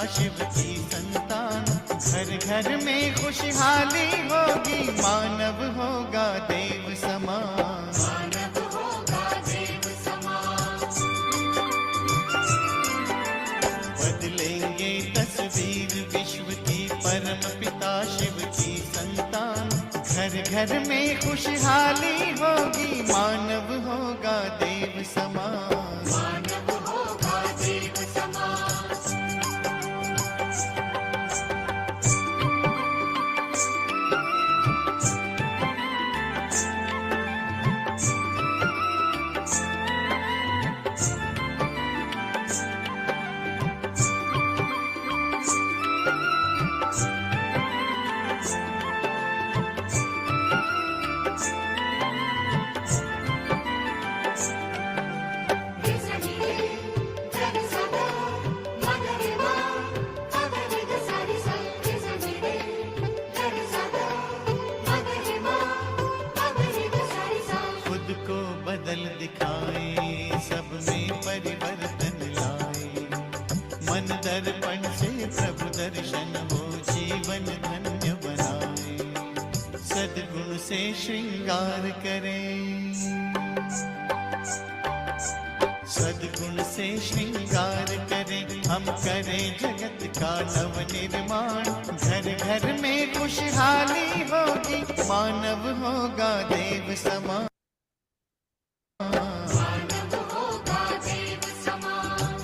शिव की संतान। घर घर में खुशहाली होगी, मानव होगा देव समान। मानव होगा देव समान। बदलेंगे तस्वीर विश्व की, परम पिता शिव की संतान। घर घर में खुशहाली होगी, मानव होगा देव समान। मानव होगा देव समान। खुद को बदल दिखाए, सब में परिवर्तन लाए। मन दर्पण से प्रभु दर्शन हो, जीवन धन्य बनाए। सद्गुण से श्रृंगार करें, सद्गुण से श्रृंगार करें। हम करें जगत का नव निर्माण। घर घर में खुशहाली होगी, मानव होगा देव समान। मानव होगा देव समान।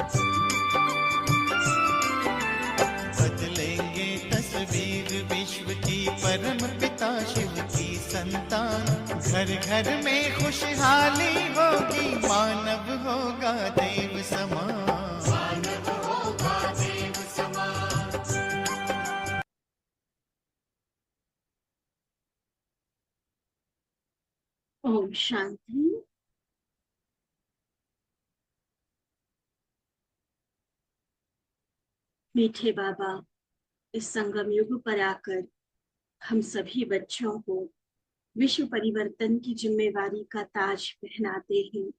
बदलेंगे तस्वीर विश्व की, परम पिता शिव की संतान। घर घर में खुशहाली होगी, मानव होगा देव समान। मानव होगा देव समान। ओम शांति। मीठे बाबा इस संगम युग पर आकर हम सभी बच्चों को विश्व परिवर्तन की जिम्मेवारी का ताज पहनाते हैं।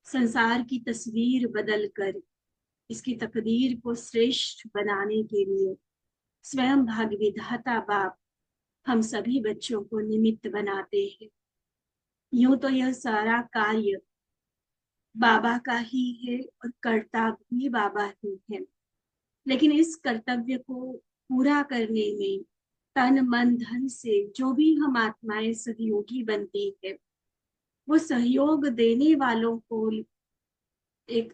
संसार की तस्वीर बदलकर इसकी तकदीर को श्रेष्ठ बनाने के लिए स्वयं भाग्य विधाता बाप हम सभी बच्चों को निमित्त बनाते हैं। यूं तो यह सारा कार्य बाबा का ही है और कर्ता भी बाबा ही है, लेकिन इस कर्तव्य को पूरा करने में तन मन धन से जो भी हम आत्माएं सहयोगी बनती है, वो सहयोग देने वालों को एक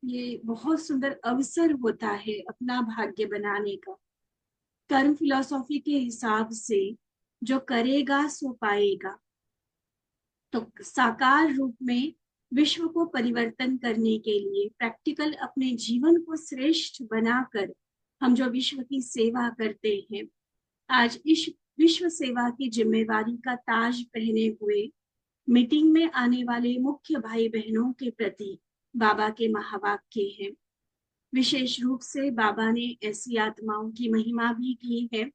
ये बहुत सुंदर अवसर होता है अपना भाग्य बनाने का। कर्म फिलॉसफी के हिसाब से जो करेगा सो पाएगा। तो साकार रूप में विश्व को परिवर्तन करने के लिए प्रैक्टिकल अपने जीवन को श्रेष्ठ बनाकर हम जो विश्व की सेवा करते हैं, आज इस विश्व सेवा की जिम्मेवारी का ताज पहने हुए मीटिंग में आने वाले मुख्य भाई बहनों के प्रति बाबा के महावाक्य हैं। विशेष रूप से बाबा ने ऐसी आत्माओं की महिमा भी की है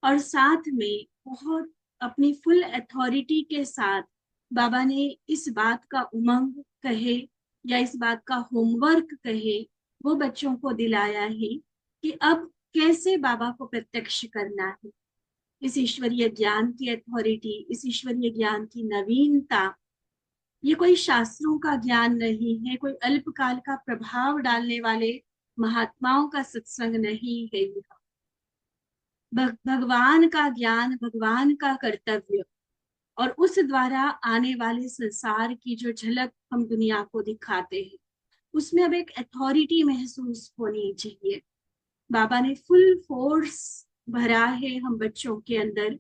और साथ में बहुत अपनी फुल अथॉरिटी के साथ बाबा ने इस बात का उमंग कहे या इस बात का होमवर्क कहे वो बच्चों को दिलाया है कि अब कैसे बाबा को प्रत्यक्ष करना है। इस ईश्वरीय ज्ञान की अथॉरिटी, इस ईश्वरीय ज्ञान की नवीनता, ये कोई शास्त्रों का ज्ञान नहीं है, कोई अल्पकाल का प्रभाव डालने वाले महात्माओं का सत्संग नहीं है। भगवान का ज्ञान, भगवान का कर्तव्य और उस द्वारा आने वाले संसार की जो झलक हम दुनिया को दिखाते हैं, उसमें अब एक अथॉरिटी महसूस होनी चाहिए। बाबा ने फुल फोर्स भरा है हम बच्चों के अंदर,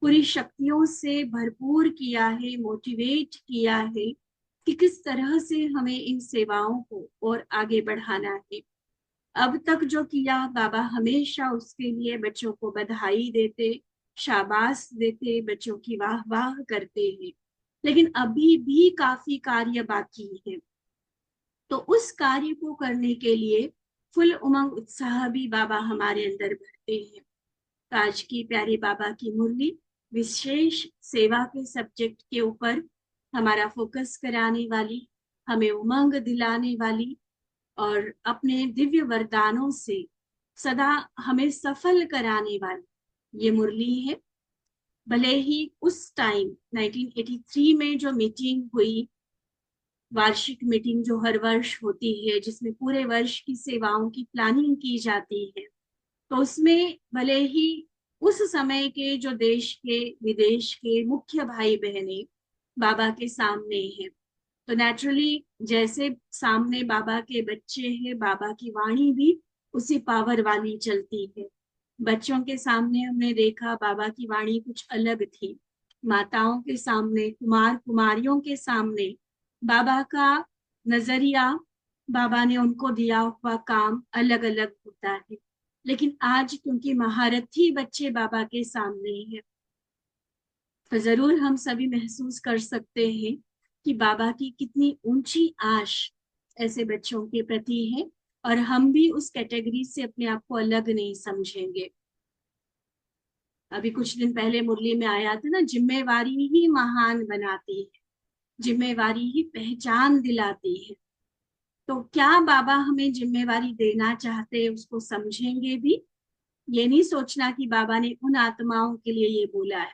पूरी शक्तियों से भरपूर किया है, मोटिवेट किया है कि किस तरह से हमें इन सेवाओं को और आगे बढ़ाना है। अब तक जो किया बाबा हमेशा उसके लिए बच्चों को बधाई देते, शाबाश देते, बच्चों की वाह वाह करते हैं, लेकिन अभी भी काफी कार्य बाकी है। तो उस कार्य को करने के लिए फुल उमंग उत्साह भी बाबा हमारे अंदर भरते हैं। तो आज की प्यारी बाबा की मुरली विशेष सेवा के सब्जेक्ट के ऊपर हमारा फोकस कराने वाली, हमें उमंग दिलाने वाली और अपने दिव्य वरदानों से सदा हमें सफल कराने वाली ये मुरली है। भले ही उस टाइम 1983 में जो मीटिंग हुई, वार्षिक मीटिंग जो हर वर्ष होती है जिसमें पूरे वर्ष की सेवाओं की प्लानिंग की जाती है, तो उसमें भले ही उस समय के जो देश के विदेश के मुख्य भाई बहने बाबा के सामने हैं, तो नेचुरली जैसे सामने बाबा के बच्चे हैं, बाबा की वाणी भी उसी पावर वाली चलती है। बच्चों के सामने हमने देखा बाबा की वाणी कुछ अलग थी, माताओं के सामने, कुमार कुमारियों के सामने बाबा का नजरिया, बाबा ने उनको दिया हुआ काम अलग अलग होता है। लेकिन आज क्योंकि महारथी बच्चे बाबा के सामने हैं, तो जरूर हम सभी महसूस कर सकते हैं कि बाबा की कितनी ऊंची आश ऐसे बच्चों के प्रति है, और हम भी उस कैटेगरी से अपने आप को अलग नहीं समझेंगे। अभी कुछ दिन पहले मुरली में आया था ना, जिम्मेवारी ही महान बनाती है, जिम्मेवारी ही पहचान दिलाती है। तो क्या बाबा हमें जिम्मेवारी देना चाहते हैं, उसको समझेंगे भी। ये नहीं सोचना कि बाबा ने उन आत्माओं के लिए ये बोला है,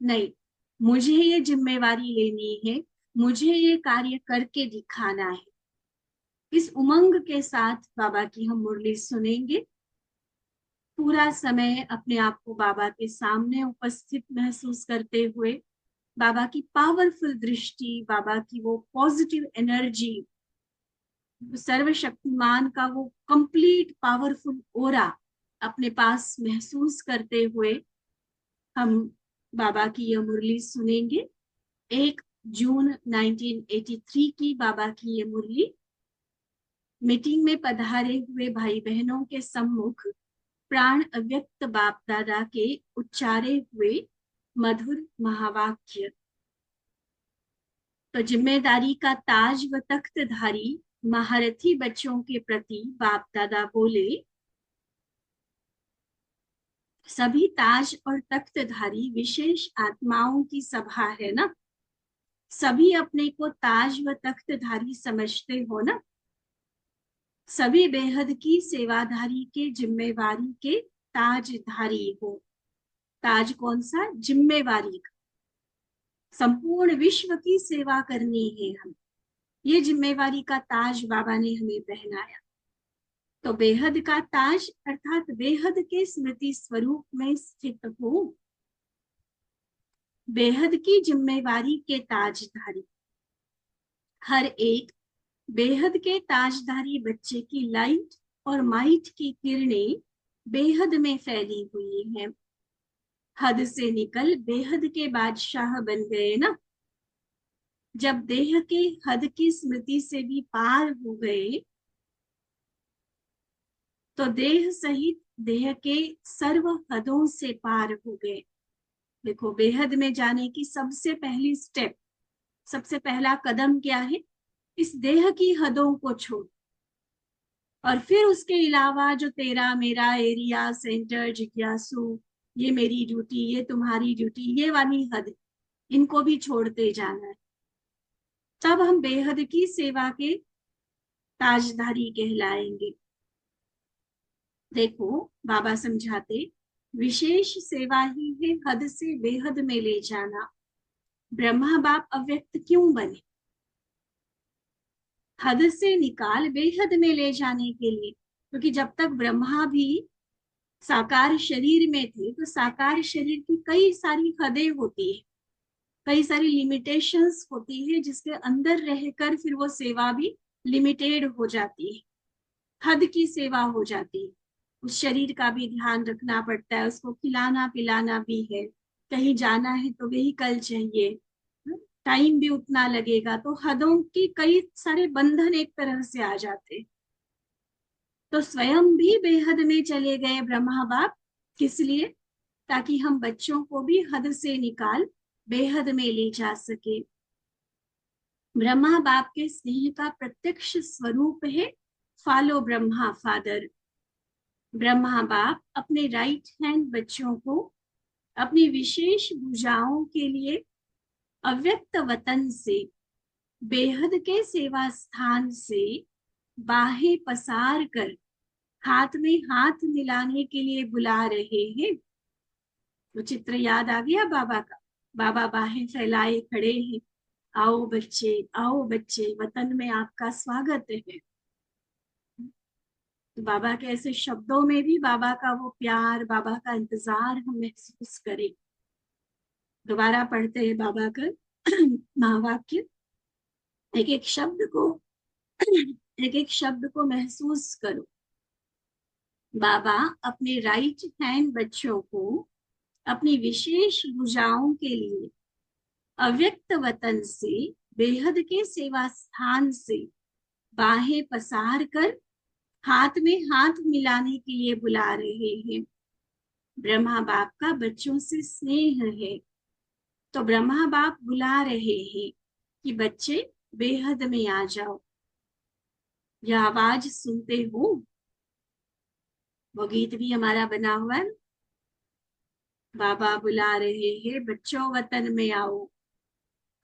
नहीं, मुझे ये जिम्मेवारी लेनी है, मुझे ये कार्य करके दिखाना है। इस उमंग के साथ बाबा की हम मुरली सुनेंगे। पूरा समय अपने आप को बाबा के सामने उपस्थित महसूस करते हुए, बाबा की पावरफुल दृष्टि, बाबा की वो पॉजिटिव एनर्जी, सर्वशक्तिमान का वो कंप्लीट पावरफुल ओरा अपने पास महसूस करते हुए हम बाबा की यह मुरली सुनेंगे। 1 जून 1983 की बाबा की ये मुरली मीटिंग में पधारे हुए भाई बहनों के सम्मुख प्राण अव्यक्त बाप दादा के उच्चारे हुए मधुर महावाक्य। तो जिम्मेदारी का ताज व तख्तधारी महारथी बच्चों के प्रति बाप दादा बोले, सभी ताज और तख्तधारी विशेष आत्माओं की सभा है ना, सभी अपने को ताज व तख्तधारी समझते हो ना, सभी बेहद की सेवाधारी के जिम्मेवारी के ताजधारी हो। ताज कौन सा? जिम्मेवारी का। संपूर्ण विश्व की सेवा करनी है हम, ये जिम्मेवारी का ताज बाबा ने हमें पहनाया। तो बेहद का ताज अर्थात बेहद के स्मृति स्वरूप में स्थित हो, बेहद की जिम्मेवारी के ताजधारी। हर एक बेहद के ताजधारी बच्चे की लाइट और माइट की किरणें बेहद में फैली हुई हैं। हद से निकल बेहद के बादशाह बन गए ना। जब देह के हद की स्मृति से भी पार हो गए, तो देह सहित देह के सर्व हदों से पार हो गए। देखो, बेहद में जाने की सबसे पहली स्टेप, सबसे पहला कदम क्या है? इस देह की हदों को छोड़, और फिर उसके अलावा जो तेरा मेरा एरिया सेंटर जिज्ञासु, ये मेरी ड्यूटी, ये तुम्हारी ड्यूटी, ये वाली हद, इनको भी छोड़ते जाना है। तब हम बेहद की सेवा के ताजधारी कहलाएंगे। देखो, बाबा समझाते, विशेष सेवा ही है हद से बेहद में ले जाना। ब्रह्मा बाप अव्यक्त क्यों बने? हद से निकाल बेहद में ले जाने के लिए, क्योंकि जब तक ब्रह्मा भी साकार शरीर में थे, तो साकार शरीर की कई सारी हदें होती है, कई सारी लिमिटेशंस होती है, जिसके अंदर रहकर फिर वो सेवा भी लिमिटेड हो जाती है, हद की सेवा हो जाती है। उस शरीर का भी ध्यान रखना पड़ता है, उसको खिलाना पिलाना भी है, कहीं जाना है तो व्हीकल चाहिए, टाइम भी उतना लगेगा। तो हदों की कई सारे बंधन एक तरह से आ जाते। तो स्वयं भी बेहद में चले गए ब्रह्मा बाप, किस लिए? ताकि हम बच्चों को भी हद से निकाल बेहद में ले जा सके। ब्रह्मा बाप के स्नेह का प्रत्यक्ष स्वरूप है फॉलो ब्रह्मा फादर। ब्रह्मा बाप अपने राइट हैंड बच्चों को अपनी विशेष भुजाओं के लिए अव्यक्त वतन से, बेहद के सेवा स्थान से बाहें पसार कर हाथ में हाथ मिलाने के लिए बुला रहे हैं। वो चित्र याद आ गया बाबा का। बाबा बाहें फैलाए खड़े हैं, आओ बच्चे, वतन में आपका स्वागत है। तो बाबा के ऐसे शब्दों में भी बाबा का वो प्यार, बाबा का इंतजार हम महसूस करें। दोबारा पढ़ते हैं बाबा का महावाक्य। एक एक शब्द को एक एक शब्द को महसूस करो। बाबा अपने राइट हैंड बच्चों को अपनी विशेष भुजाओं के लिए अव्यक्त वतन से, बेहद के सेवा स्थान से बाहें पसार कर हाथ में हाथ मिलाने के लिए बुला रहे हैं। ब्रह्मा बाप का बच्चों से स्नेह है, तो ब्रह्मा बाप बुला रहे हैं कि बच्चे बेहद में आ जाओ। यह आवाज सुनते हो, वो गीत भी हमारा बना हुआ है। बाबा बुला रहे हैं, बच्चों वतन में आओ,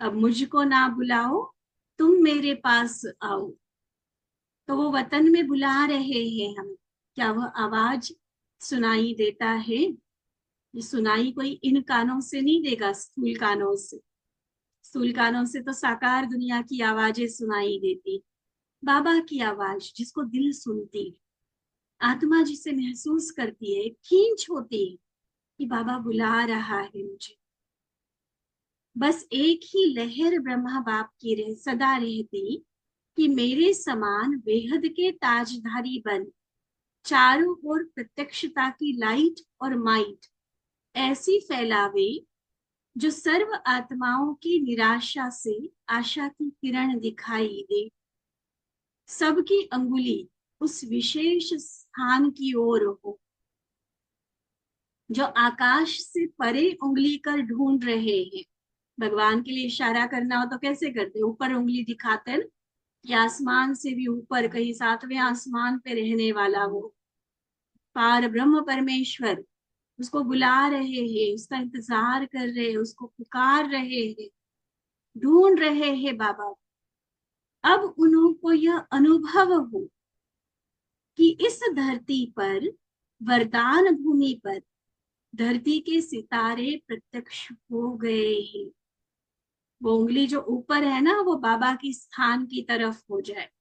अब मुझको ना बुलाओ, तुम मेरे पास आओ। तो वो वतन में बुला रहे हैं हमें। क्या वह आवाज सुनाई देता है? ये सुनाई कोई इन कानों से नहीं देगा, स्थूल कानों से। स्थूल कानों से तो साकार दुनिया की आवाजें सुनाई देती। बाबा की आवाज जिसको दिल सुनती, आत्मा जिसे महसूस करती है, खींच होती है कि बाबा बुला रहा है मुझे। बस एक ही लहर ब्रह्मा बाप की सदा रहती कि मेरे समान बेहद के ताजधारी बन, चारों ओर प्रत्यक्षता की लाइट और माइट ऐसी फैलावे जो सर्व आत्माओं की निराशा से आशा की किरण दिखाई दे। सबकी अंगुली उस विशेष स्थान की ओर हो जो आकाश से परे उंगली कर ढूंढ रहे हैं। भगवान के लिए इशारा करना हो तो कैसे करते? ऊपर उंगली दिखाते हैं कि आसमान से भी ऊपर, कहीं सातवें आसमान पे रहने वाला वो पार ब्रह्म परमेश्वर उसको बुला रहे हैं, उसका इंतजार कर रहे हैं, उसको पुकार रहे हैं, ढूंढ रहे हैं बाबा। अब उनको यह अनुभव हो कि इस धरती पर, वरदान भूमि पर, धरती के सितारे प्रत्यक्ष हो गए हैं। वो उंगली जो ऊपर है ना, वो बाबा की स्थान की तरफ हो जाए।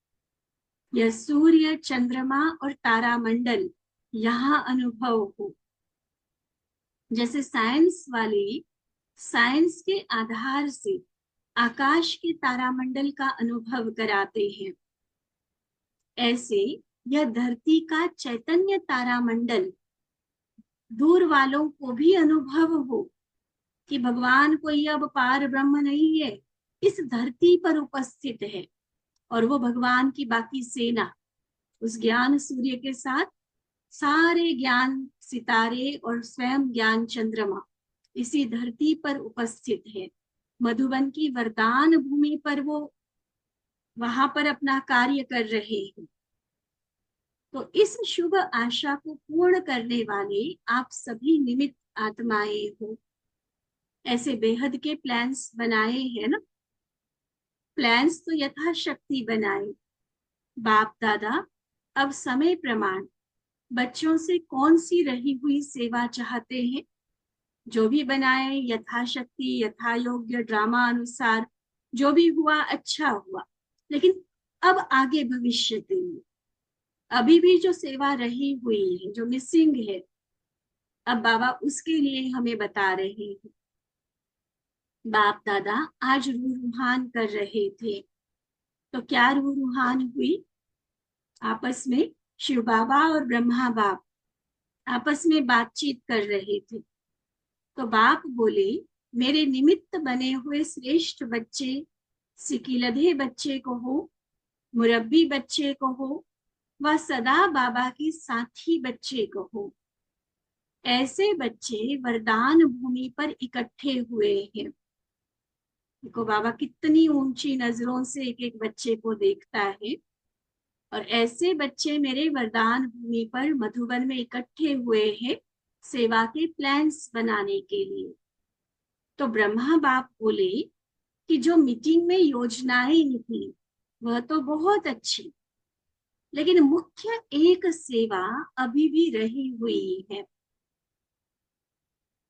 यह सूर्य, चंद्रमा और तारामंडल यहाँ अनुभव हो। जैसे साइंस के आधार से आकाश के तारामंडल का अनुभव कराते हैं, ऐसे यह धरती का चैतन्य तारामंडल दूर वालों को भी अनुभव हो कि भगवान कोई अब पार ब्रह्म नहीं है, इस धरती पर उपस्थित है। और वो भगवान की बाकी सेना उस ज्ञान सूर्य के साथ, सारे ज्ञान सितारे और स्वयं ज्ञान चंद्रमा इसी धरती पर उपस्थित है। मधुबन की वरदान भूमि पर वो वहां पर अपना कार्य कर रहे हैं। तो इस शुभ आशा को पूर्ण करने वाले आप सभी निमित्त आत्माएं हो। ऐसे बेहद के प्लान्स बनाए हैं ना, प्लान्स तो यथाशक्ति बनाए। बाप दादा अब समय प्रमाण बच्चों से कौन सी रही हुई सेवा चाहते हैं, जो भी बनाए यथाशक्ति, यथा योग्य, ड्रामा अनुसार जो भी हुआ अच्छा हुआ। लेकिन अब आगे भविष्य के लिए अभी भी जो सेवा रही हुई है, जो मिसिंग है, अब बाबा उसके लिए हमें बता रहे हैं। बाप दादा आज रूह रूहान कर रहे थे, तो क्या रूह रूहान हुई? आपस में शिव बाबा और ब्रह्मा बाप आपस में बातचीत कर रहे थे। तो बाप बोले, मेरे निमित्त बने हुए श्रेष्ठ बच्चे, सिकिलधे बच्चे को हो, मुरब्बी बच्चे को हो, व सदा बाबा की साथी बच्चे को हो, ऐसे बच्चे वरदान भूमि पर इकट्ठे हुए हैं। देखो बाबा कितनी ऊंची नजरों से एक एक बच्चे को देखता है। और ऐसे बच्चे मेरे वरदान भूमि पर मधुबन में इकट्ठे हुए हैं सेवा के प्लान्स बनाने के लिए। तो ब्रह्मा बाप बोले कि जो मीटिंग में योजनाएं निकली वह तो बहुत अच्छी, लेकिन मुख्य एक सेवा अभी भी रही हुई है,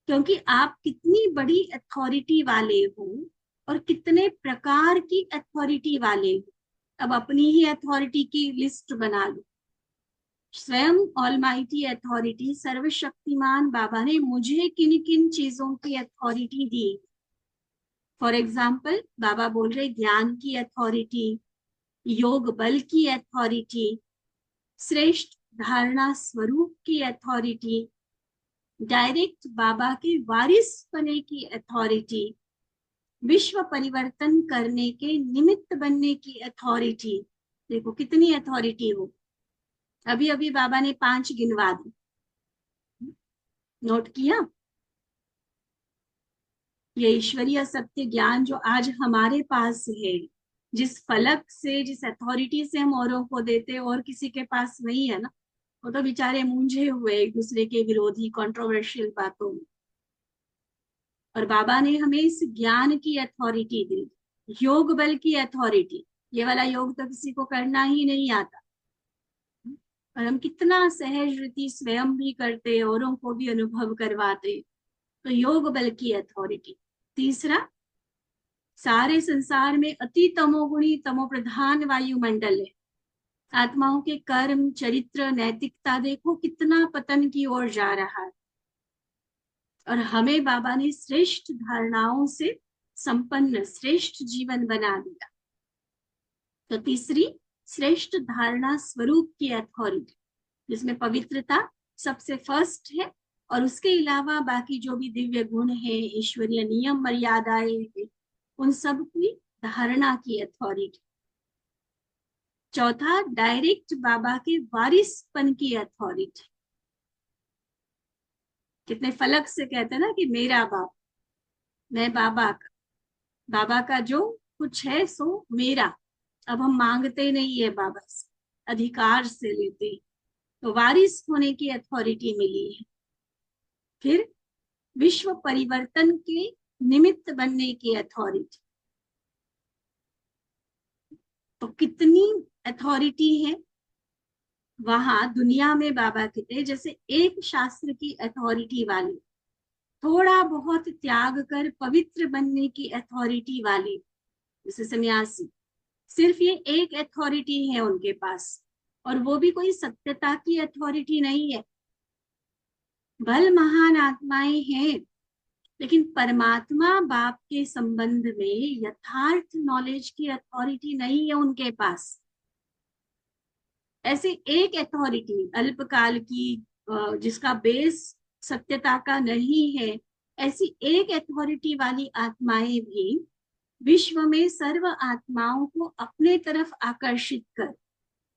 क्योंकि आप कितनी बड़ी अथॉरिटी वाले हो और कितने प्रकार की अथॉरिटी वाले हो। अब अपनी ही अथॉरिटी की लिस्ट बना लो। स्वयं ऑलमाइटी अथॉरिटी, सर्वशक्तिमान बाबा ने मुझे किन किन चीजों की अथॉरिटी दी। फॉर एग्जाम्पल, बाबा बोल रहे ज्ञान की अथॉरिटी, योग बल की अथॉरिटी, श्रेष्ठ धारणा स्वरूप की अथॉरिटी, डायरेक्ट बाबा के वारिस बने की अथॉरिटी, विश्व परिवर्तन करने के निमित्त बनने की अथॉरिटी। देखो कितनी अथॉरिटी हो। अभी अभी बाबा ने 5 गिनवा दी, नोट किया? ये ईश्वरीय सत्य ज्ञान जो आज हमारे पास है, जिस फलक से, जिस अथॉरिटी से हम औरों को देते, और किसी के पास नहीं है ना। वो तो बेचारे मूंझे हुए एक दूसरे के विरोधी कंट्रोवर्शियल बातों में। और बाबा ने हमें इस ज्ञान की अथॉरिटी दी, योग बल की अथॉरिटी। ये वाला योग तो किसी को करना ही नहीं आता, और हम कितना सहज रीति स्वयं भी करते, औरों को भी अनुभव करवाते। तो योग बल की अथॉरिटी। तीसरा, सारे संसार में अति तमोगुणी तमो प्रधान वायुमंडल है। आत्माओं के कर्म, चरित्र, नैतिकता देखो कितना पतन की ओर जा रहा है, और हमें बाबा ने श्रेष्ठ धारणाओं से संपन्न श्रेष्ठ जीवन बना दिया। तो तीसरी, श्रेष्ठ धारणा स्वरूप की अथॉरिटी, जिसमें पवित्रता सबसे फर्स्ट है, और उसके अलावा बाकी जो भी दिव्य गुण है, ईश्वरीय नियम मर्यादाएं है, उन सब की धारणा की अथॉरिटी। चौथा, डायरेक्ट बाबा के वारिसपन की अथॉरिटी। कितने फलक से कहते हैं ना कि मेरा बाप, मैं बाबा का, बाबा का जो कुछ है सो मेरा। अब हम मांगते नहीं है बाबा से, अधिकार से लेते हैं। तो वारिस होने की अथॉरिटी मिली है। फिर विश्व परिवर्तन के निमित्त बनने की अथॉरिटी। तो कितनी अथॉरिटी है वहां दुनिया में। बाबा कहते जैसे एक शास्त्र की अथॉरिटी वाली, थोड़ा बहुत त्याग कर पवित्र बनने की अथॉरिटी वाली, जैसे सन्यासी, सिर्फ ये एक अथॉरिटी है उनके पास, और वो भी कोई सत्यता की अथॉरिटी नहीं है। भल महान आत्माएं हैं, लेकिन परमात्मा बाप के संबंध में यथार्थ नॉलेज की अथॉरिटी नहीं है उनके पास। ऐसे एक अथॉरिटी अल्पकाल की, जिसका बेस सत्यता का नहीं है, ऐसी एक अथॉरिटी वाली आत्माएं भी विश्व में सर्व आत्माओं को अपने तरफ आकर्षित कर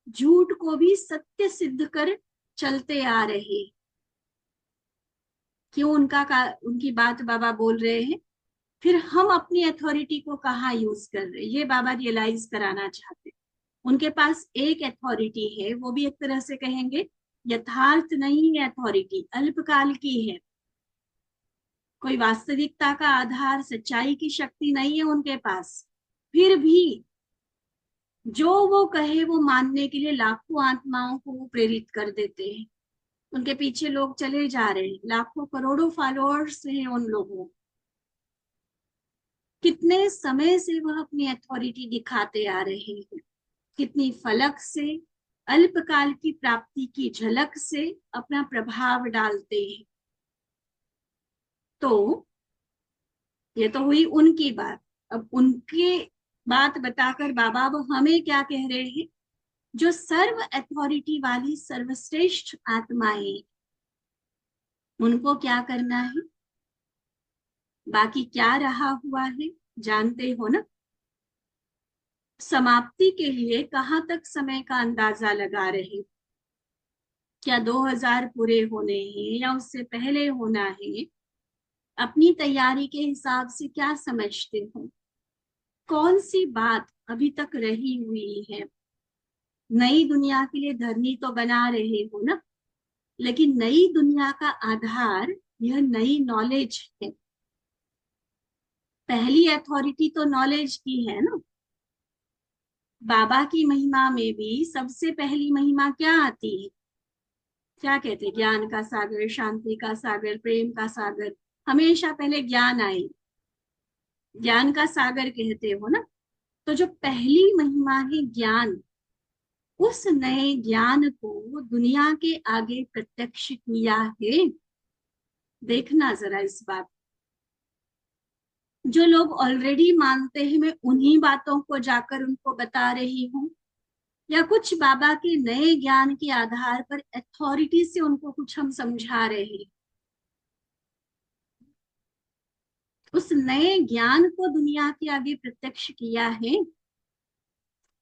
झूठ को भी सत्य सिद्ध कर चलते आ रहे। क्यों उनकी बात बाबा बोल रहे हैं? फिर हम अपनी अथॉरिटी को कहाँ यूज कर रहे हैं, ये बाबा रियलाइज कराना चाहते। उनके पास एक अथॉरिटी है, वो भी एक तरह से कहेंगे यथार्थ नहीं है अथॉरिटी, अल्पकाल की है। कोई वास्तविकता का आधार, सच्चाई की शक्ति नहीं है उनके पास। फिर भी जो वो कहे वो मानने के लिए लाखों आत्माओं को वो प्रेरित कर देते हैं। उनके पीछे लोग चले जा रहे हैं, लाखों करोड़ों फॉलोअर्स हैं उन लोगों। कितने समय से वह अपनी अथॉरिटी दिखाते आ रहे हैं, कितनी फलक से, अल्पकाल की प्राप्ति की झलक से अपना प्रभाव डालते हैं। तो ये तो हुई उनकी बात। अब उनकी बात बताकर बाबा अब हमें क्या कह रहे हैं? जो सर्व अथॉरिटी वाली सर्वश्रेष्ठ आत्माएं, उनको क्या करना है? बाकी क्या रहा हुआ है जानते हो ना। समाप्ति के लिए कहाँ तक समय का अंदाजा लगा रहे? क्या 2000 पूरे होने हैं या उससे पहले होना है? अपनी तैयारी के हिसाब से क्या समझते हो? कौन सी बात अभी तक रही हुई है? नई दुनिया के लिए धरनी तो बना रहे हो ना, लेकिन नई दुनिया का आधार यह नई नॉलेज है। पहली अथॉरिटी तो नॉलेज की है ना। बाबा की महिमा में भी सबसे पहली महिमा क्या आती है? क्या कहते हैं? ज्ञान का सागर, शांति का सागर, प्रेम का सागर। हमेशा पहले ज्ञान आए, ज्ञान का सागर कहते हो ना। तो जो पहली महिमा है ज्ञान, उस नए ज्ञान को दुनिया के आगे प्रत्यक्ष किया है। देखना जरा इस बात। जो लोग ऑलरेडी मानते हैं, मैं उन्हीं बातों को जाकर उनको बता रही हूँ, या कुछ बाबा के नए ज्ञान के आधार पर अथॉरिटी से उनको कुछ हम समझा रहे हैं। उस नए ज्ञान को दुनिया के आगे प्रत्यक्ष किया है।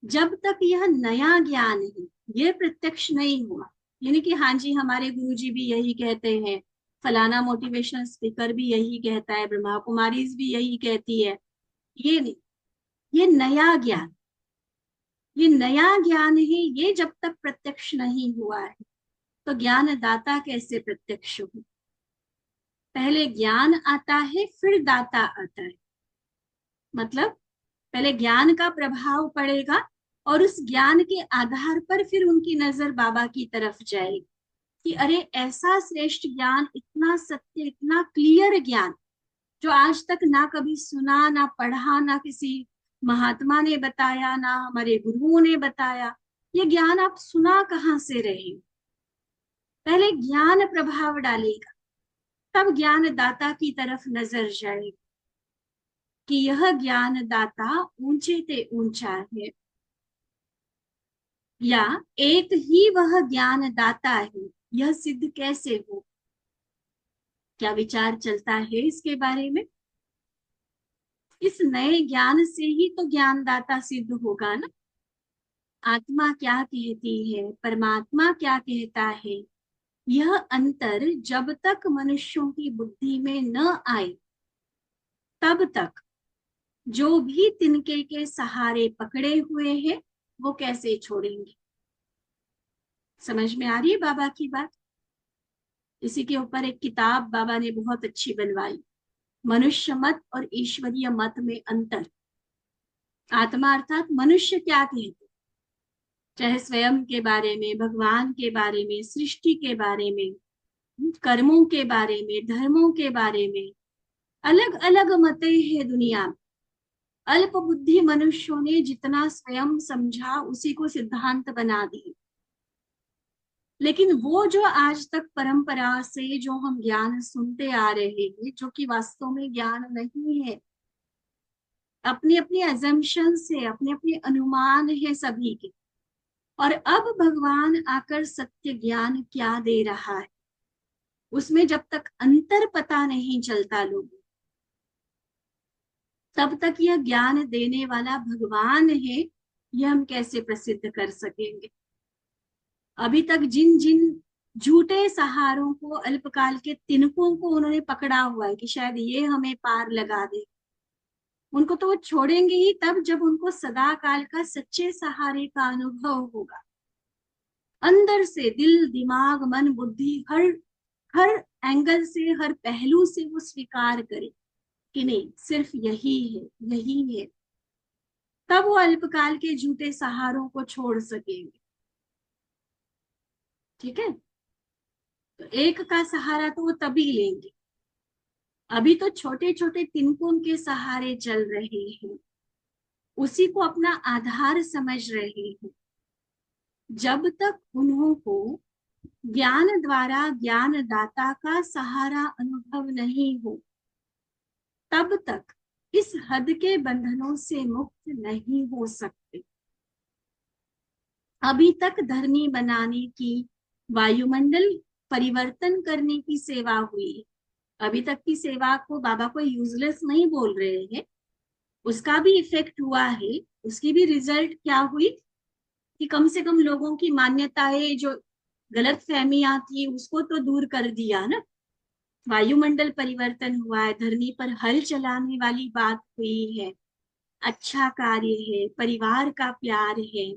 जब तक यह नया ज्ञान है, ये प्रत्यक्ष नहीं हुआ, यानी कि हाँ जी हमारे गुरुजी भी यही कहते हैं, फलाना मोटिवेशनल स्पीकर भी यही कहता है, ब्रह्मा कुमारी भी यही कहती है, ये नहीं। ये नया ज्ञान, ये नया ज्ञान है। ये जब तक प्रत्यक्ष नहीं हुआ है, तो ज्ञान दाता कैसे प्रत्यक्ष हो? पहले ज्ञान आता है, फिर दाता आता है। मतलब पहले ज्ञान का प्रभाव पड़ेगा, और उस ज्ञान के आधार पर फिर उनकी नजर बाबा की तरफ जाएगी कि अरे ऐसा श्रेष्ठ ज्ञान, इतना सत्य, इतना क्लियर ज्ञान, जो आज तक ना कभी सुना, ना पढ़ा, ना किसी महात्मा ने बताया, ना हमारे गुरुओं ने बताया। ये ज्ञान आप सुना कहाँ से रहे? पहले ज्ञान प्रभाव डालेगा, तब ज्ञान दाता की तरफ नजर जाएगी कि यह ज्ञान दाता ऊंचे ते ऊंचा है, या एक ही वह ज्ञान दाता है। यह सिद्ध कैसे हो? क्या विचार चलता है इसके बारे में? इस नए ज्ञान से ही तो ज्ञानदाता सिद्ध होगा ना। आत्मा क्या कहती है, परमात्मा क्या कहता है, यह अंतर जब तक मनुष्यों की बुद्धि में न आए, तब तक जो भी तिनके के सहारे पकड़े हुए हैं, वो कैसे छोड़ेंगे? समझ में आ रही है बाबा की बात? इसी के ऊपर एक किताब बाबा ने बहुत अच्छी बनवाई, मनुष्य मत और ईश्वरीय मत में अंतर। आत्मा अर्थात मनुष्य क्या कहते, चाहे स्वयं के बारे में, भगवान के बारे में, सृष्टि के बारे में, कर्मों के बारे में, धर्मों के बारे में, अलग अलग मतें हैं दुनिया में। अल्प बुद्धि मनुष्यों ने जितना स्वयं समझा, उसी को सिद्धांत बना दिए। लेकिन वो जो आज तक परंपरा से जो हम ज्ञान सुनते आ रहे हैं, जो कि वास्तव में ज्ञान नहीं है, अपने अपने अजम्पशन से, अपने अपने अनुमान है सभी के। और अब भगवान आकर सत्य ज्ञान क्या दे रहा है, उसमें जब तक अंतर पता नहीं चलता लोगों, तब तक यह ज्ञान देने वाला भगवान है, यह हम कैसे प्रसिद्ध कर सकेंगे? अभी तक जिन जिन झूठे सहारों को, अल्पकाल के तिनकों को उन्होंने पकड़ा हुआ है कि शायद ये हमें पार लगा दे, उनको तो वो छोड़ेंगे ही तब जब उनको सदा काल का सच्चे सहारे का अनुभव होगा। अंदर से, दिल, दिमाग, मन, बुद्धि, हर हर एंगल से, हर पहलू से वो स्वीकार करे कि नहीं, सिर्फ यही है, यही है। तब वो अल्पकाल के झूठे सहारों को छोड़ सकेंगे। ठीक है? तो एक का सहारा तो वो तभी लेंगे। अभी तो छोटे छोटे तिनकों के सहारे चल रहे हैं, उसी को अपना आधार समझ रहे हैं। जब तक उन्हों को ज्ञान द्वारा ज्ञानदाता का सहारा अनुभव नहीं हो, तब तक इस हद के बंधनों से मुक्त नहीं हो सकते। अभी तक धरनी बनाने की, वायुमंडल परिवर्तन करने की सेवा हुई। अभी तक की सेवा को बाबा को यूजलेस नहीं बोल रहे हैं, उसका भी इफेक्ट हुआ है। उसकी भी रिजल्ट क्या हुई कि कम से कम लोगों की मान्यताएं, जो गलत फहमियां थी, उसको तो दूर कर दिया ना। वायुमंडल परिवर्तन हुआ है, धरनी पर हल चलाने वाली बात हुई है, अच्छा कार्य है, परिवार का प्यार है।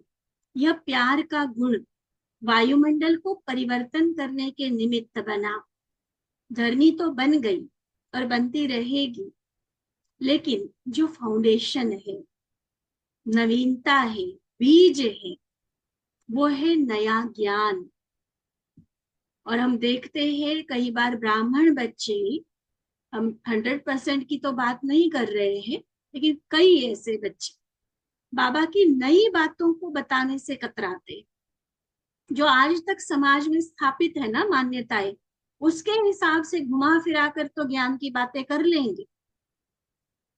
यह प्यार का गुण वायुमंडल को परिवर्तन करने के निमित्त बना। धरनी तो बन गई और बनती रहेगी, लेकिन जो फाउंडेशन है, नवीनता है, बीज है वो है नया ज्ञान। और हम देखते हैं कई बार ब्राह्मण बच्चे, हम 100% की तो बात नहीं कर रहे हैं, लेकिन कई ऐसे बच्चे बाबा की नई बातों को बताने से कतराते, जो आज तक समाज में स्थापित है ना मान्यताएं, उसके हिसाब से घुमा फिरा कर तो ज्ञान की बातें कर लेंगे,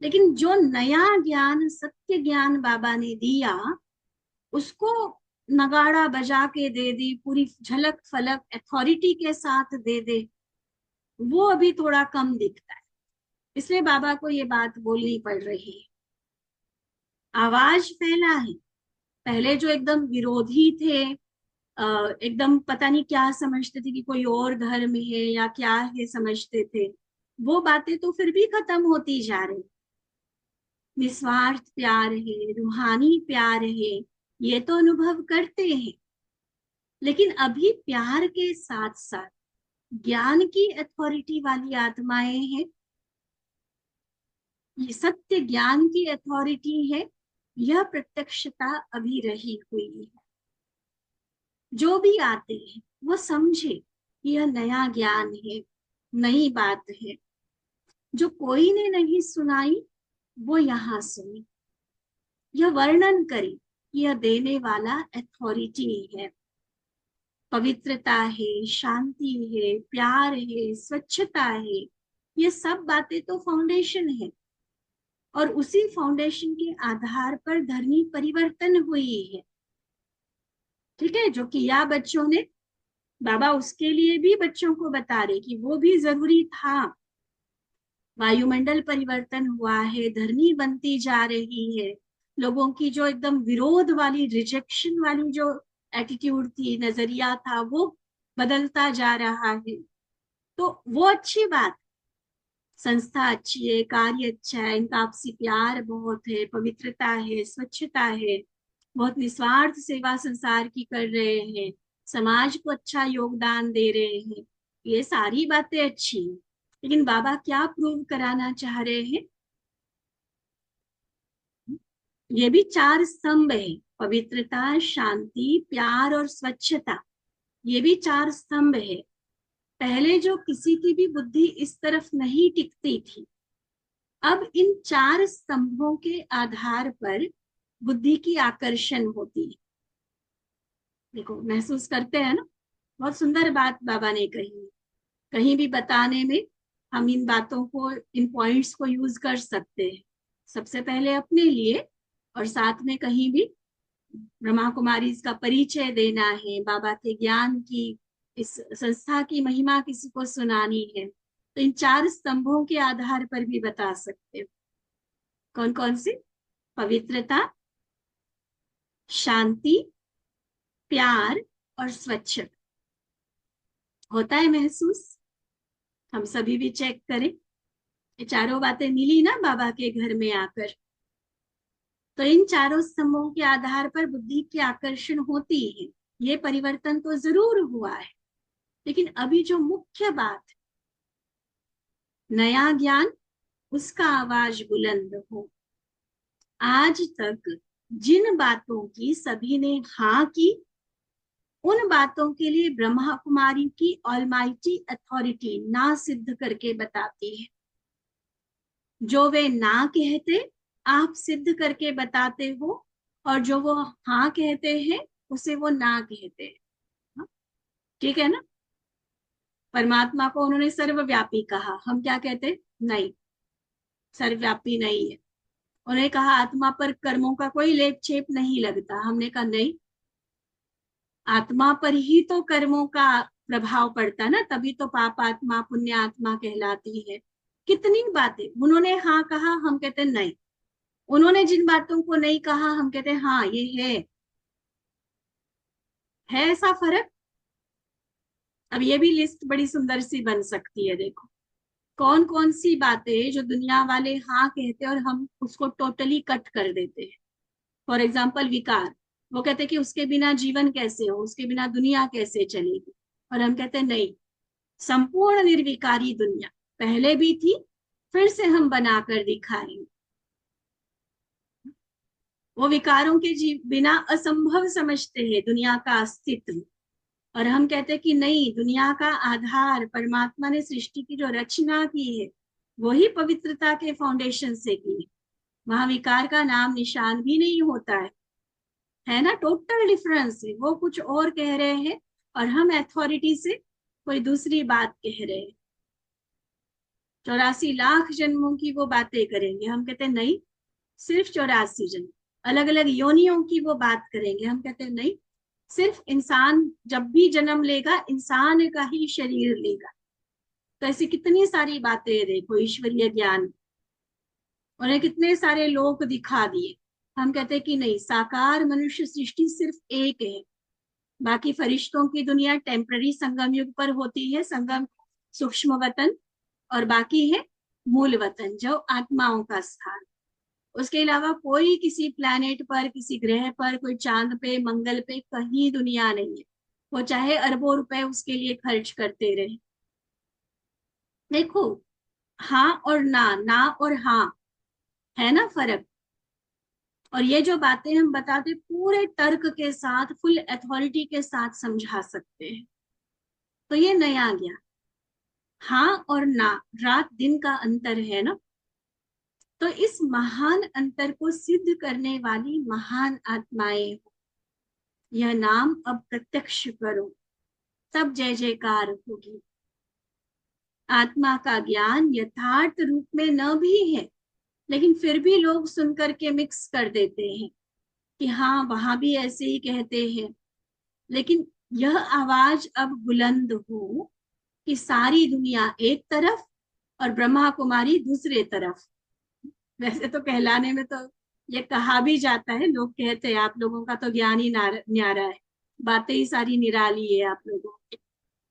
लेकिन जो नया ज्ञान सत्य ज्ञान बाबा ने दिया उसको नगाड़ा बजा के दे दी, पूरी झलक फलक अथॉरिटी के साथ दे दे, वो अभी थोड़ा कम दिखता है। इसलिए बाबा को ये बात बोलनी पड़ रही है। आवाज फैला है। पहले जो एकदम विरोधी थे, एकदम पता नहीं क्या समझते थे कि कोई और धर्म है या क्या है समझते थे, वो बातें तो फिर भी खत्म होती जा रही। निस्वार्थ प्यार है, रूहानी प्यार है, ये तो अनुभव करते हैं, लेकिन अभी प्यार के साथ साथ ज्ञान की अथॉरिटी वाली आत्माएं हैं। ये सत्य ज्ञान की अथॉरिटी है, यह प्रत्यक्षता अभी रही हुई है। जो भी आते हैं वो समझे यह नया ज्ञान है, नई बात है, जो कोई ने नहीं सुनाई वो यहाँ सुनी, यह वर्णन करे, यह देने वाला अथॉरिटी है। पवित्रता है, शांति है, प्यार है, स्वच्छता है, ये सब बातें तो फाउंडेशन है, और उसी फाउंडेशन के आधार पर धर्मी परिवर्तन हुई है। ठीक है, जो किया बच्चों ने, बाबा उसके लिए भी बच्चों को बता रहे कि वो भी जरूरी था। वायुमंडल परिवर्तन हुआ है, धर्मी बनती जा रही है, लोगों की जो एकदम विरोध वाली, रिजेक्शन वाली जो एटीट्यूड थी, नजरिया था, वो बदलता जा रहा है। तो वो अच्छी बात, संस्था अच्छी है, कार्य अच्छा है, इनका आपसी प्यार बहुत है, पवित्रता है, स्वच्छता है, बहुत निस्वार्थ सेवा संसार की कर रहे हैं, समाज को अच्छा योगदान दे रहे हैं, ये सारी बातें अच्छी हैं। लेकिन बाबा क्या प्रूव कराना चाह रहे हैं? ये भी 4 स्तंभ है, पवित्रता, शांति, प्यार और स्वच्छता, ये भी 4 स्तंभ है। पहले जो किसी की भी बुद्धि इस तरफ नहीं टिकती थी, अब इन 4 स्तंभों के आधार पर बुद्धि की आकर्षण होती है। देखो, महसूस करते हैं ना, बहुत सुंदर बात बाबा ने कही है। कहीं भी बताने में हम इन बातों को, इन पॉइंट्स को यूज कर सकते हैं, सबसे पहले अपने लिए, और साथ में कहीं भी ब्रह्मा कुमारी इसका परिचय देना है, बाबा के ज्ञान की, इस संस्था की महिमा किसी को सुनानी है, तो इन 4 स्तंभों के आधार पर भी बता सकते हो। कौन कौन सी? पवित्रता, शांति, प्यार और स्वच्छता। होता है महसूस? हम सभी भी चेक करें। ये चारों बातें मिली ना बाबा के घर में आकर, तो इन चारों स्तंभों के आधार पर बुद्धि की आकर्षण होती है। ये परिवर्तन तो जरूर हुआ है, लेकिन अभी जो मुख्य बात, नया ज्ञान, उसका आवाज बुलंद हो। आज तक जिन बातों की सभी ने हाँ की, उन बातों के लिए ब्रह्मा कुमारी की ऑलमाइटी अथॉरिटी ना सिद्ध करके बताती है। जो वे ना कहते, आप सिद्ध करके बताते हो, और जो वो हाँ कहते हैं उसे वो ना कहते हैं। ठीक है ना? परमात्मा को उन्होंने सर्वव्यापी कहा, हम क्या कहते? नहीं, सर्वव्यापी नहीं है। उन्होंने कहा आत्मा पर कर्मों का कोई लेप छेप नहीं लगता, हमने कहा नहीं, आत्मा पर ही तो कर्मों का प्रभाव पड़ता ना, तभी तो पाप आत्मा पुण्य आत्मा कहलाती है। कितनी बातें उन्होंने हाँ कहा, हम कहते नहीं। उन्होंने जिन बातों को नहीं कहा, हम कहते हाँ ये है ऐसा फर्क। अब ये भी लिस्ट बड़ी सुंदर सी बन सकती है। देखो, कौन कौन सी बातें जो दुनिया वाले हाँ कहते हैं और हम उसको टोटली कट कर देते हैं। फॉर एग्जाम्पल विकार, वो कहते हैं कि उसके बिना जीवन कैसे हो, उसके बिना दुनिया कैसे चलेगी, और हम कहते हैं नहीं, संपूर्ण निर्विकारी दुनिया पहले भी थी, फिर से हम बनाकर दिखाएंगे। वो विकारों के बिना असंभव समझते हैं दुनिया का अस्तित्व। और हम कहते हैं कि नहीं, दुनिया का आधार परमात्मा ने सृष्टि की जो रचना की है वही पवित्रता के फाउंडेशन से की है। वहां विकार का नाम निशान भी नहीं होता है ना। टोटल डिफरेंस है। वो कुछ और कह रहे हैं और हम अथॉरिटी से कोई दूसरी बात कह रहे हैं। 84 लाख जन्मों की वो बातें करेंगे, हम कहते हैं नहीं, सिर्फ 84 जन्म। अलग अलग योनियों की वो बात करेंगे, हम कहते हैं नहीं, सिर्फ इंसान जब भी जन्म लेगा इंसान का ही शरीर लेगा। तो ऐसी कितनी सारी बातें देखो ईश्वरीय ज्ञान, उन्हें कितने सारे लोक दिखा दिए। हम कहते हैं कि नहीं, साकार मनुष्य सृष्टि सिर्फ एक है। बाकी फरिश्तों की दुनिया टेम्पररी संगम युग पर होती है, संगम सूक्ष्म वतन, और बाकी है मूल वतन जो आत्माओं का स्थान। उसके अलावा कोई किसी प्लैनेट पर, किसी ग्रह पर, कोई चांद पे, मंगल पे कहीं दुनिया नहीं है। वो चाहे अरबों रुपए उसके लिए खर्च करते रहे। देखो, हाँ और ना, ना और हाँ, है ना फर्क। और ये जो बातें हम बताते पूरे तर्क के साथ, फुल अथॉरिटी के साथ समझा सकते हैं। तो ये नया ज्ञान, हाँ और ना, रात दिन का अंतर है ना। तो इस महान अंतर को सिद्ध करने वाली महान आत्माएं हो, यह नाम अब प्रत्यक्ष करो, तब जय जयकार होगी। आत्मा का ज्ञान यथार्थ रूप में न भी है, लेकिन फिर भी लोग सुनकर के मिक्स कर देते हैं कि हाँ वहां भी ऐसे ही कहते हैं। लेकिन यह आवाज अब बुलंद हो कि सारी दुनिया एक तरफ और ब्रह्मा कुमारी दूसरे तरफ। वैसे तो कहलाने में तो ये कहा भी जाता है, लोग कहते हैं आप लोगों का तो ज्ञान ही न्यारा है, बातें ही सारी निराली है आप लोगों की।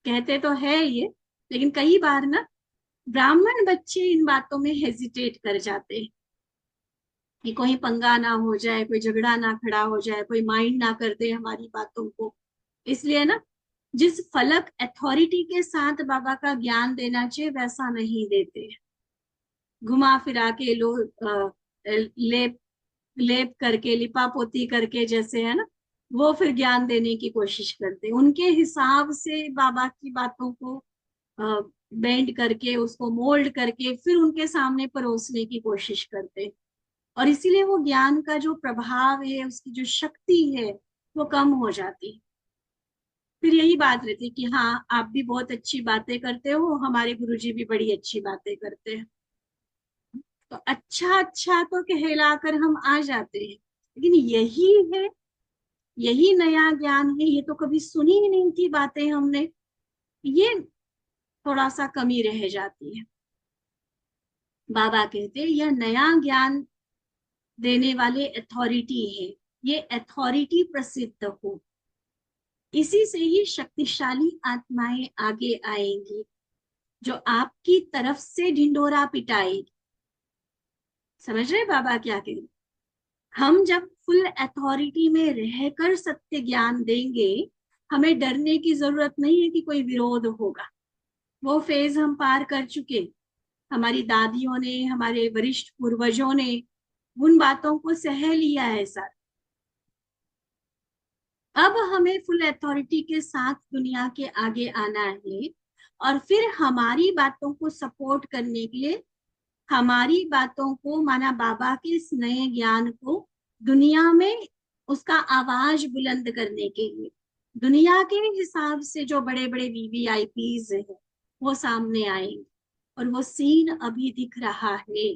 कहते तो है ये, लेकिन कई बार ना ब्राह्मण बच्चे इन बातों में हेजिटेट कर जाते हैं कि कोई पंगा ना हो जाए, कोई झगड़ा ना खड़ा हो जाए, कोई माइंड ना कर दे हमारी बातों को। इसलिए ना जिस फलक अथॉरिटी के साथ बाबा का ज्ञान देना चाहिए वैसा नहीं देते। घुमा फिरा के लोग लेप लेप करके, लिपा पोती करके, जैसे है ना, वो फिर ज्ञान देने की कोशिश करते हैं। उनके हिसाब से बाबा की बातों को बेंड करके, उसको मोल्ड करके फिर उनके सामने परोसने की कोशिश करते हैं। और इसीलिए वो ज्ञान का जो प्रभाव है, उसकी जो शक्ति है, वो कम हो जाती है। फिर यही बात रहती है कि हाँ आप भी बहुत अच्छी बातें करते हो, हमारे गुरुजी भी बड़ी अच्छी बातें करते हैं। तो अच्छा अच्छा तो कहलाकर हम आ जाते हैं, लेकिन यही है, यही नया ज्ञान है, ये तो कभी सुनी ही नहीं थी बातें हमने, ये थोड़ा सा कमी रह जाती है। बाबा कहते हैं यह नया ज्ञान देने वाले अथॉरिटी है, ये अथॉरिटी प्रसिद्ध हो, इसी से ही शक्तिशाली आत्माएं आगे आएंगी जो आपकी तरफ से ढिंडोरा पिटाएगी। समझ रहे बाबा क्या कह रहे? हम जब फुल अथॉरिटी में रहकर सत्य ज्ञान देंगे, हमें डरने की जरूरत नहीं है कि कोई विरोध होगा। वो फेज हम पार कर चुके। हमारी दादियों ने, हमारे वरिष्ठ पूर्वजों ने उन बातों को सह लिया है सर। अब हमें फुल अथॉरिटी के साथ दुनिया के आगे आना है, और फिर हमारी बातों को सपोर्ट करने के लिए, हमारी बातों को, माना बाबा के इस नए ज्ञान को दुनिया में उसका आवाज बुलंद करने के लिए, दुनिया के हिसाब से जो बड़े बड़े वीवीआईपीज हैं वो सामने आएंगे। और वो सीन अभी दिख रहा है।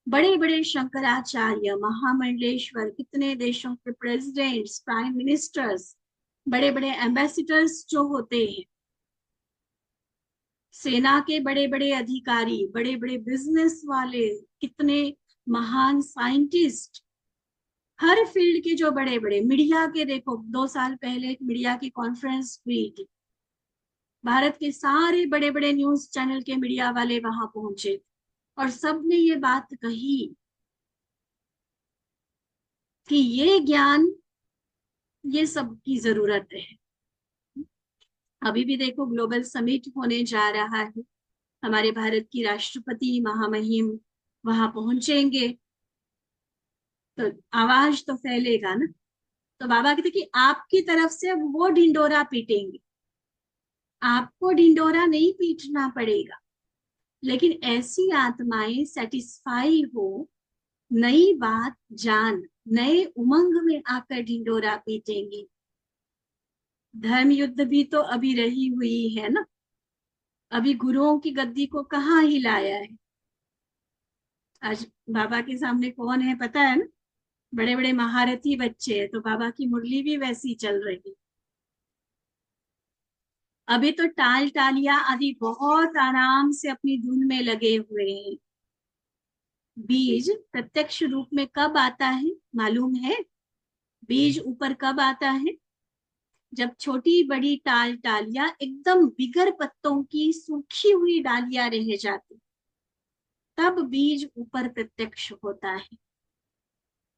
बड़े बड़े शंकराचार्य, महामंडलेश्वर, कितने देशों के प्रेसिडेंट्स, प्राइम मिनिस्टर्स, बड़े बड़े एम्बेसिडर्स जो होते हैं, सेना के बड़े बड़े अधिकारी, बड़े बड़े बिजनेस वाले, कितने महान साइंटिस्ट, हर फील्ड के जो बड़े बड़े, मीडिया के देखो 2 साल पहले एक मीडिया की कॉन्फ्रेंस हुई थी, भारत के सारे बड़े बड़े न्यूज चैनल के मीडिया वाले वहां पहुंचे और सबने ये बात कही कि ये ज्ञान, ये सब की जरूरत है। अभी भी देखो ग्लोबल समिट होने जा रहा है, हमारे भारत की राष्ट्रपति महामहिम वहां पहुंचेंगे। तो आवाज तो फैलेगा ना। तो बाबा कहते कि आपकी तरफ से अब वो ढिंडोरा पीटेंगे, आपको ढिंडोरा नहीं पीटना पड़ेगा। लेकिन ऐसी आत्माएं सेटिस्फाई हो, नई बात जान, नए उमंग में आकर ढिंडोरा पीटेंगी। धर्म युद्ध भी तो अभी रही हुई है ना, अभी गुरुओं की गद्दी को कहाँ हिलाया है। आज बाबा के सामने कौन है पता है ना, बड़े बड़े महारथी बच्चे हैं, तो बाबा की मुरली भी वैसी चल रही। अभी तो टाल टालिया आदि बहुत आराम से अपनी धुन में लगे हुए हैं। बीज प्रत्यक्ष रूप में कब आता है मालूम है? बीज ऊपर कब आता है? जब छोटी बड़ी टाल टालियां एकदम बिगर पत्तों की सूखी हुई डालियां रह जाती, तब बीज ऊपर प्रत्यक्ष होता है।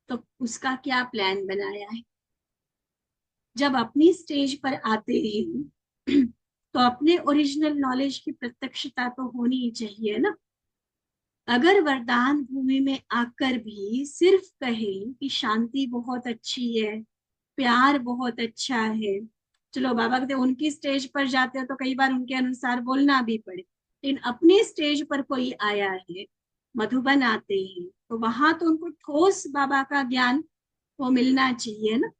तो उसका क्या प्लान बनाया है? जब अपनी स्टेज पर आते हैं तो अपने ओरिजिनल नॉलेज की प्रत्यक्षता तो होनी ही चाहिए ना। अगर वरदान भूमि में आकर भी सिर्फ कहें कि शांति बहुत अच्छी है, प्यार बहुत अच्छा है, चलो बाबा कहते उनकी स्टेज पर जाते हो तो कई बार उनके अनुसार बोलना भी पड़े, लेकिन अपनी स्टेज पर कोई आया है, मधुबन आते हैं, तो वहां तो उनको ठोस बाबा का ज्ञान वो मिलना चाहिए ना।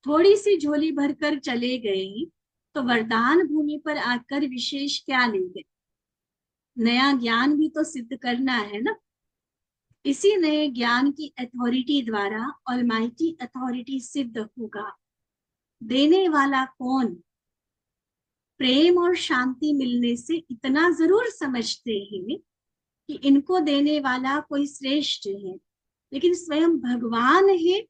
थोड़ी सी झोली भरकर चले गए तो वरदान भूमि पर आकर विशेष क्या लेंगे? नया ज्ञान भी तो सिद्ध करना है ना। इसी नए ज्ञान की अथॉरिटी द्वारा ऑलमाइटी अथॉरिटी सिद्ध होगा। देने वाला कौन? प्रेम और शांति मिलने से इतना जरूर समझते हैं कि इनको देने वाला कोई श्रेष्ठ है, लेकिन स्वयं भगवान है,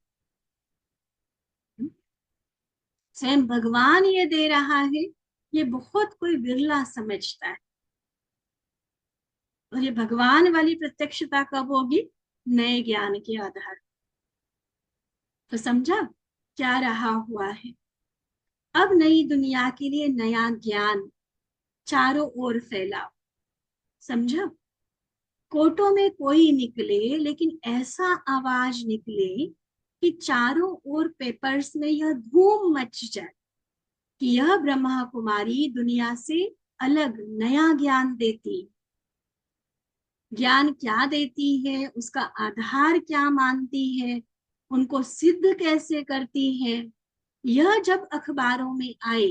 स्वयं भगवान ये दे रहा है, ये बहुत कोई बिरला समझता है। और ये भगवान वाली प्रत्यक्षता कब होगी? नए ज्ञान के आधार। तो समझा क्या रहा हुआ है? अब नई दुनिया के लिए नया ज्ञान चारों ओर फैलाओ। समझा? कोटों में कोई निकले लेकिन ऐसा आवाज निकले कि चारों ओर पेपर्स में यह धूम मच जाए कि यह ब्रह्मा कुमारी दुनिया से अलग नया ज्ञान देती। ज्ञान क्या देती है, उसका आधार क्या मानती है, उनको सिद्ध कैसे करती है, यह जब अखबारों में आए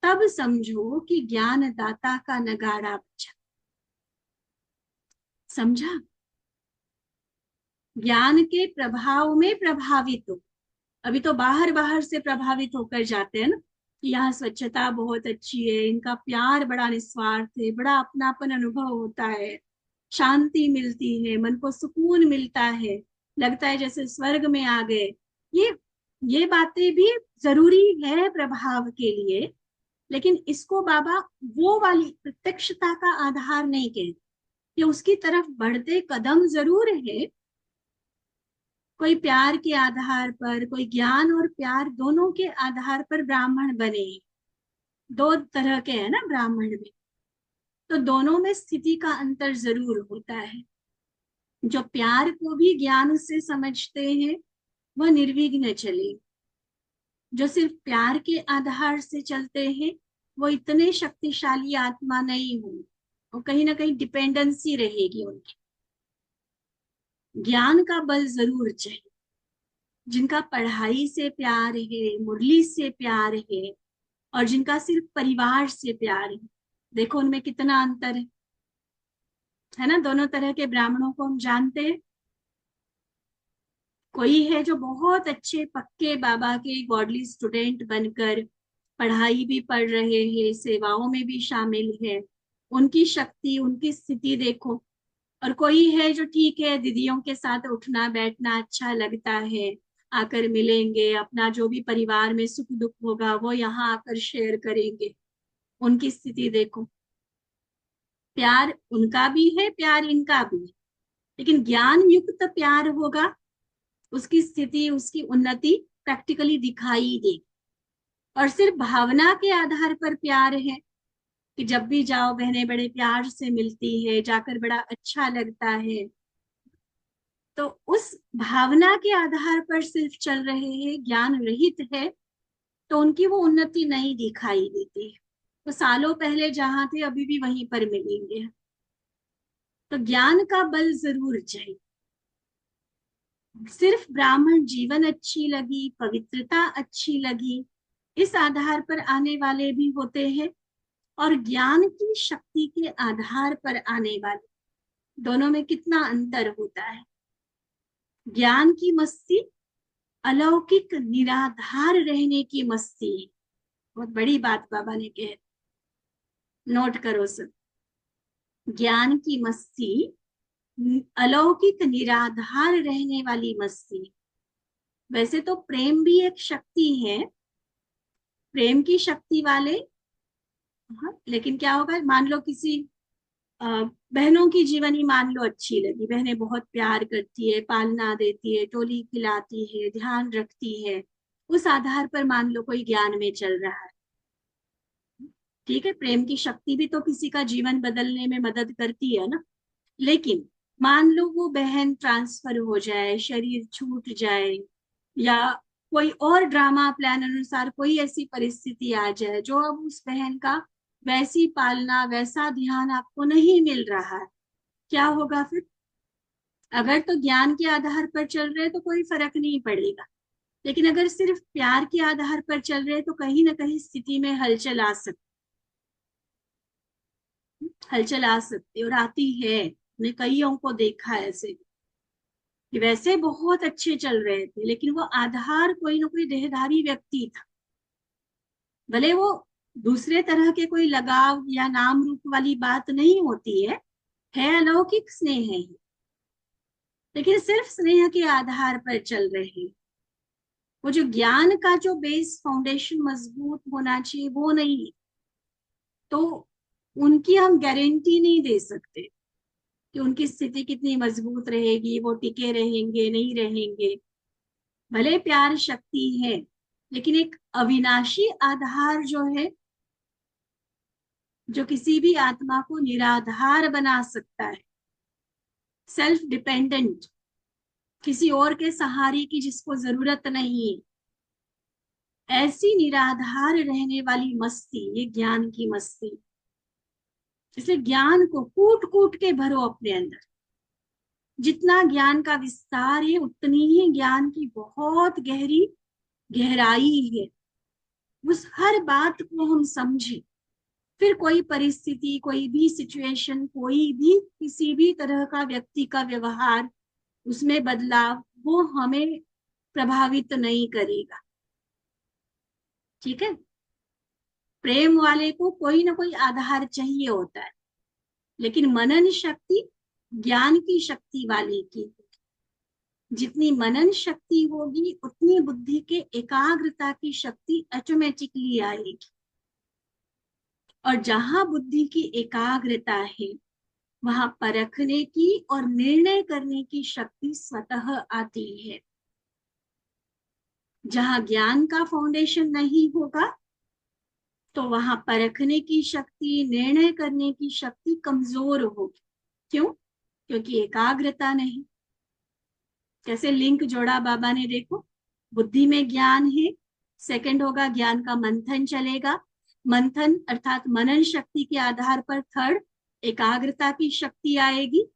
तब समझो कि ज्ञान दाता का नगाड़ा बजा। समझा? ज्ञान के प्रभाव में प्रभावित हो। अभी तो बाहर बाहर से प्रभावित होकर जाते हैं ना कि यहाँ स्वच्छता बहुत अच्छी है, इनका प्यार बड़ा निस्वार्थ है, बड़ा अपनापन अनुभव होता है, शांति मिलती है, मन को सुकून मिलता है, लगता है जैसे स्वर्ग में आ गए। ये ये बातें भी जरूरी है प्रभाव के लिए, लेकिन इसको बाबा वो वाली प्रत्यक्षता का आधार नहीं कहते। ये उसकी तरफ बढ़ते कदम जरूर है, कोई प्यार के आधार पर, कोई ज्ञान और प्यार दोनों के आधार पर ब्राह्मण बने। दो तरह के हैं ना ब्राह्मण में, तो दोनों में स्थिति का अंतर जरूर होता है। जो प्यार को भी ज्ञान से समझते हैं वह निर्विघ्न चले, जो सिर्फ प्यार के आधार से चलते हैं वो इतने शक्तिशाली आत्मा नहीं होंगे, और कहीं ना कहीं डिपेंडेंसी रहेगी उनकी। ज्ञान का बल जरूर चाहिए। जिनका पढ़ाई से प्यार है, मुरली से प्यार है, और जिनका सिर्फ परिवार से प्यार है, देखो उनमें कितना अंतर है ना। दोनों तरह के ब्राह्मणों को हम जानते हैं। कोई है जो बहुत अच्छे पक्के बाबा के गॉडली स्टूडेंट बनकर पढ़ाई भी पढ़ रहे हैं, सेवाओं में भी शामिल है, उनकी शक्ति, उनकी स्थिति देखो। और कोई है जो ठीक है, दीदियों के साथ उठना बैठना अच्छा लगता है, आकर मिलेंगे, अपना जो भी परिवार में सुख दुख होगा वो यहाँ आकर शेयर करेंगे, उनकी स्थिति देखो। प्यार उनका भी है, प्यार इनका भी है, लेकिन ज्ञान युक्त प्यार होगा, उसकी स्थिति, उसकी उन्नति प्रैक्टिकली दिखाई देगी। और सिर्फ भावना के आधार पर प्यार है कि जब भी जाओ बहनें बड़े प्यार से मिलती है, जाकर बड़ा अच्छा लगता है, तो उस भावना के आधार पर सिर्फ चल रहे हैं, ज्ञान रहित है, तो उनकी वो उन्नति नहीं दिखाई देती। तो सालों पहले जहां थे अभी भी वहीं पर मिलेंगे। तो ज्ञान का बल जरूर चाहिए। सिर्फ ब्राह्मण जीवन अच्छी लगी, पवित्रता अच्छी लगी, इस आधार पर आने वाले भी होते हैं, और ज्ञान की शक्ति के आधार पर आने वाले, दोनों में कितना अंतर होता है। ज्ञान की मस्ती अलौकिक निराधार रहने की मस्ती है। बहुत बड़ी बात बाबा ने कह, नोट करो सब। ज्ञान की मस्ती अलौकिक निराधार रहने वाली मस्ती। वैसे तो प्रेम भी एक शक्ति है, प्रेम की शक्ति वाले, हाँ, लेकिन क्या होगा, मान लो किसी बहनों की जीवनी मान लो अच्छी लगी, बहनें बहुत प्यार करती है, पालना देती है, टोली खिलाती है, ध्यान रखती है, उस आधार पर मान लो कोई ज्ञान में चल रहा है। ठीक है, प्रेम की शक्ति भी तो किसी का जीवन बदलने में मदद करती है ना। लेकिन मान लो वो बहन ट्रांसफर हो जाए, शरीर छूट जाए, या कोई और ड्रामा प्लान अनुसार कोई ऐसी परिस्थिति आ जाए जो अब उस बहन का वैसी पालना, वैसा ध्यान आपको नहीं मिल रहा है, क्या होगा फिर? अगर तो ज्ञान के आधार पर चल रहे तो कोई फर्क नहीं पड़ेगा, लेकिन अगर सिर्फ प्यार के आधार पर चल रहे तो कहीं ना कहीं स्थिति में हलचल आ सकती, और आती है। मैंने कईयों को देखा है ऐसे कि वैसे बहुत अच्छे चल रहे थे, लेकिन वो आधार कोई ना कोई देहधारी व्यक्ति था। भले वो दूसरे तरह के कोई लगाव या नाम रूप वाली बात नहीं होती है अलौकिक स्नेह है, लेकिन सिर्फ स्नेह के आधार पर चल रहे हैं। वो जो ज्ञान का जो बेस फाउंडेशन मजबूत होना चाहिए वो नहीं है, तो उनकी हम गारंटी नहीं दे सकते कि उनकी स्थिति कितनी मजबूत रहेगी, वो टिके रहेंगे नहीं रहेंगे। भले प्यार शक्ति है, लेकिन एक अविनाशी आधार जो है, जो किसी भी आत्मा को निराधार बना सकता है, सेल्फ डिपेंडेंट, किसी और के सहारे की जिसको जरूरत नहीं है, ऐसी निराधार रहने वाली मस्ती, ये ज्ञान की मस्ती। इसलिए ज्ञान को कूट कूट के भरो अपने अंदर। जितना ज्ञान का विस्तार है उतनी ही ज्ञान की बहुत गहरी गहराई है। उस हर बात को हम समझे, फिर कोई परिस्थिति, कोई भी सिचुएशन, कोई भी किसी भी तरह का व्यक्ति का व्यवहार, उसमें बदलाव, वो हमें प्रभावित नहीं करेगा। ठीक है, प्रेम वाले को कोई ना कोई आधार चाहिए होता है, लेकिन मनन शक्ति ज्ञान की शक्ति वाले की, जितनी मनन शक्ति होगी उतनी बुद्धि के एकाग्रता की शक्ति ऑटोमेटिकली आएगी। और जहां बुद्धि की एकाग्रता है वहां परखने की और निर्णय करने की शक्ति स्वतः आती है। जहां ज्ञान का फाउंडेशन नहीं होगा तो वहां परखने की शक्ति, निर्णय करने की शक्ति कमजोर होगी। क्यों? क्योंकि एकाग्रता नहीं। कैसे लिंक जोड़ा बाबा ने, देखो, बुद्धि में ज्ञान है, सेकंड होगा ज्ञान का मंथन चलेगा, मंथन अर्थात मनन शक्ति के आधार पर थर्ड एकाग्रता की शक्ति आएगी,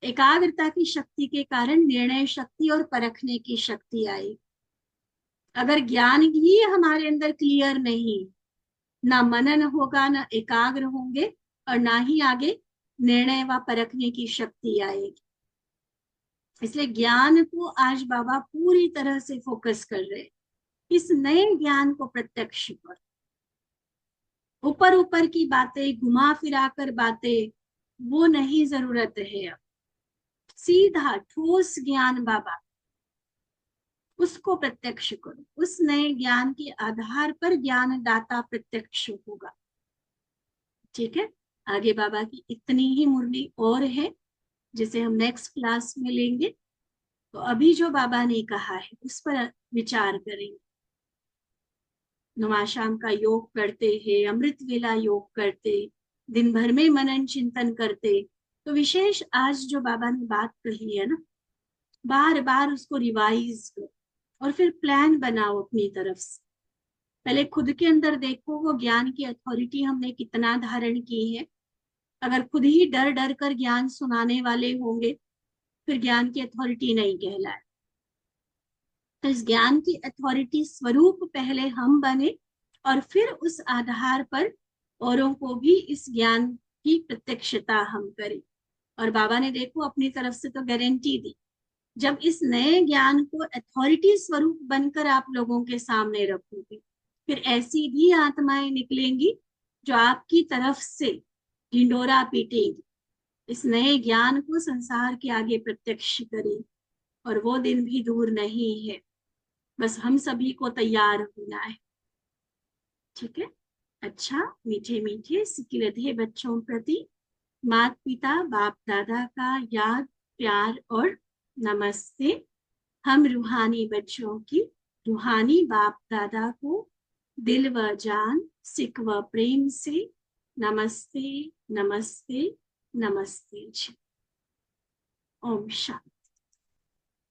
एकाग्रता की शक्ति के कारण निर्णय शक्ति और परखने की शक्ति आएगी। अगर ज्ञान ही हमारे अंदर क्लियर नहीं, ना मनन होगा, ना एकाग्र होंगे, और ना ही आगे निर्णय व परखने की शक्ति आएगी। इसलिए ज्ञान को आज बाबा पूरी तरह से फोकस कर रहे हैं, इस नए ज्ञान को प्रत्यक्ष पर। ऊपर ऊपर की बातें, घुमा फिरा कर बातें, वो नहीं जरूरत है। अब सीधा ठोस ज्ञान बाबा, उसको प्रत्यक्ष करो। उस नए ज्ञान के आधार पर ज्ञान दाता प्रत्यक्ष होगा। ठीक है, आगे बाबा की इतनी ही मुरली और है जिसे हम नेक्स्ट क्लास में लेंगे। तो अभी जो बाबा ने कहा है उस पर विचार करेंगे। नमाशाम का योग करते हैं, अमृत वेला योग करते, दिन भर में मनन चिंतन करते, तो विशेष आज जो बाबा ने बात कही है ना, बार बार उसको रिवाइज करो और फिर प्लान बनाओ अपनी तरफ से। पहले खुद के अंदर देखो वो ज्ञान की अथॉरिटी हमने कितना धारण की है। अगर खुद ही डर डर कर ज्ञान सुनाने वाले होंगे फिर ज्ञान की अथॉरिटी नहीं कहलाए। तो इस ज्ञान की अथॉरिटी स्वरूप पहले हम बने और फिर उस आधार पर औरों को भी इस ज्ञान की प्रत्यक्षता हम करें। और बाबा ने देखो अपनी तरफ से तो गारंटी दी, जब इस नए ज्ञान को अथॉरिटी स्वरूप बनकर आप लोगों के सामने रखोगे फिर ऐसी भी आत्माएं निकलेंगी जो आपकी तरफ से ढिंडोरा पीटेंगी, इस नए ज्ञान को संसार के आगे प्रत्यक्ष करें। और वो दिन भी दूर नहीं है, बस हम सभी को तैयार होना है। ठीक है। अच्छा, मीठे मीठे सिकिलधे बच्चों प्रति माता पिता बाप दादा का याद प्यार और नमस्ते। हम रूहानी बच्चों की रूहानी बाप दादा को दिल व जान सिक व प्रेम से नमस्ते नमस्ते नमस्ते जी। ओम शांति।